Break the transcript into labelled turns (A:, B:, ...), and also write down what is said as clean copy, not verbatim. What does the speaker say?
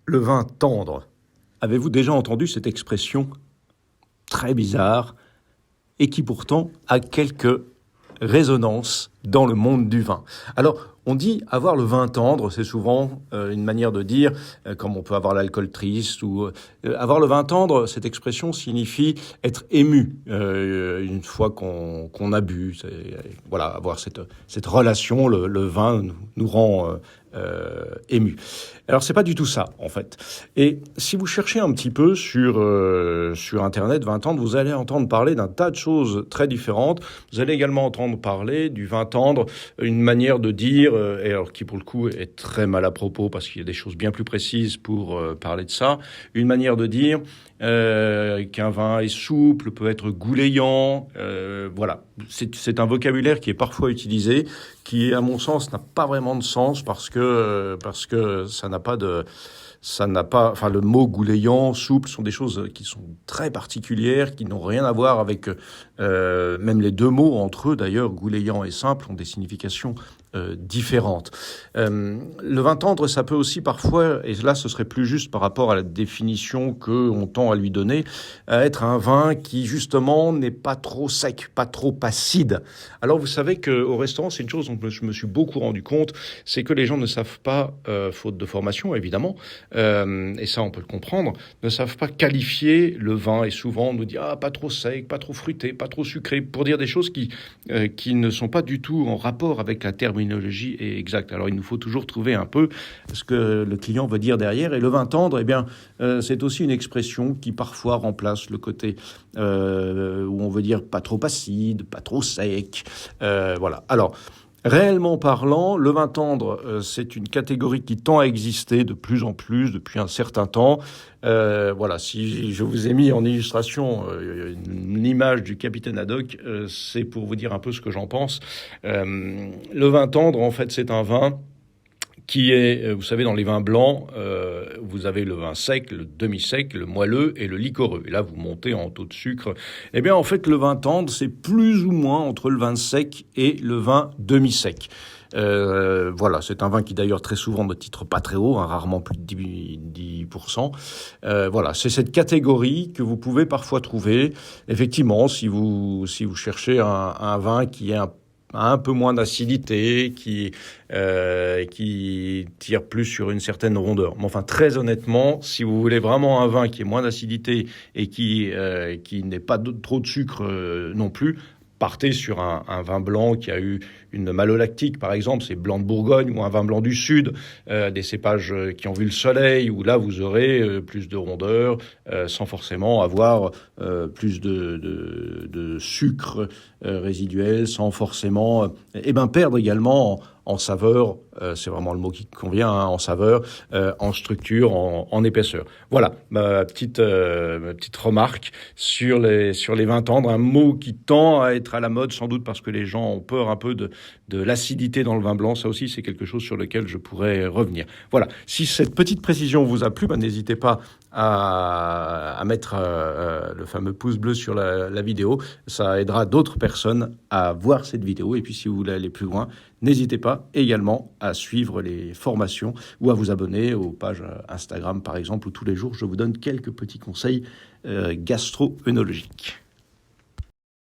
A: Le vin tendre. Avez-vous déjà entendu cette expression très bizarre et qui pourtant a quelques résonances dans le monde du vin? Alors, on dit avoir le vin tendre, c'est souvent une manière de dire, comme on peut avoir l'alcool triste, ou avoir le vin tendre, cette expression signifie être ému une fois qu'on a bu. Voilà, avoir cette relation, le vin nous rend ému. Alors c'est pas du tout ça en fait. Et si vous cherchez un petit peu sur Internet vin tendre, vous allez entendre parler d'un tas de choses très différentes. Vous allez également entendre parler du vin tendre, une manière de dire, et alors qui pour le coup est très mal à propos parce qu'il y a des choses bien plus précises pour parler de ça. Une manière de dire qu'un vin est souple, peut être gouléant. Voilà, c'est un vocabulaire qui est parfois utilisé, qui à mon sens n'a pas vraiment de sens parce que enfin, le mot gouléant, souple, sont des choses qui sont très particulières, qui n'ont rien à voir avec, même les deux mots entre eux d'ailleurs, gouléant et simple, ont des significations différentes. Le vin tendre, ça peut aussi parfois, et là ce serait plus juste par rapport à la définition qu'on tend à lui donner, être un vin qui justement n'est pas trop sec, pas trop acide. Alors vous savez qu'au restaurant, c'est une chose dont je me suis beaucoup rendu compte, c'est que les gens ne savent pas, faute de formation évidemment, et ça on peut le comprendre, ne savent pas qualifier le vin, et souvent on nous dit pas trop sec, pas trop fruité, pas trop sucré, pour dire des choses qui ne sont pas du tout en rapport avec la terminologie exacte. Alors il nous faut toujours trouver un peu ce que le client veut dire derrière, et le vin tendre, eh bien c'est aussi une expression qui parfois remplace le côté où on veut dire pas trop acide, pas trop sec, voilà. Alors réellement parlant, le vin tendre, c'est une catégorie qui tend à exister de plus en plus depuis un certain temps. Voilà, si je vous ai mis en illustration une image du capitaine Haddock, c'est pour vous dire un peu ce que j'en pense. Le vin tendre, en fait, c'est un vin qui est, vous savez, dans les vins blancs, vous avez le vin sec, le demi-sec, le moelleux et le liquoreux. Et là, vous montez en taux de sucre. Eh bien, en fait, le vin tendre, c'est plus ou moins entre le vin sec et le vin demi-sec. Voilà, c'est un vin qui d'ailleurs très souvent ne titre pas très haut, rarement plus de 10%. Voilà, c'est cette catégorie que vous pouvez parfois trouver. Effectivement, si vous cherchez un vin qui est un peu moins d'acidité, qui tire plus sur une certaine rondeur. Mais enfin, très honnêtement, si vous voulez vraiment un vin qui ait moins d'acidité et qui n'ait pas trop de sucre non plus, partez sur un vin blanc qui a eu une malolactique, par exemple, c'est blanc de Bourgogne, ou un vin blanc du Sud, des cépages qui ont vu le soleil, où là, vous aurez plus de rondeur, sans forcément avoir plus de sucre résiduel, sans forcément perdre également en saveur, c'est vraiment le mot qui convient, en saveur, en structure, en épaisseur. Voilà, ma petite remarque sur les vins tendres, un mot qui tend à être à la mode, sans doute parce que les gens ont peur un peu de l'acidité dans le vin blanc. Ça aussi, c'est quelque chose sur lequel je pourrais revenir. Voilà, si cette petite précision vous a plu, n'hésitez pas à mettre le fameux pouce bleu sur la vidéo. Ça aidera d'autres personnes à voir cette vidéo. Et puis, si vous voulez aller plus loin, n'hésitez pas également à suivre les formations ou à vous abonner aux pages Instagram, par exemple, où tous les jours, je vous donne quelques petits conseils gastro-œnologiques.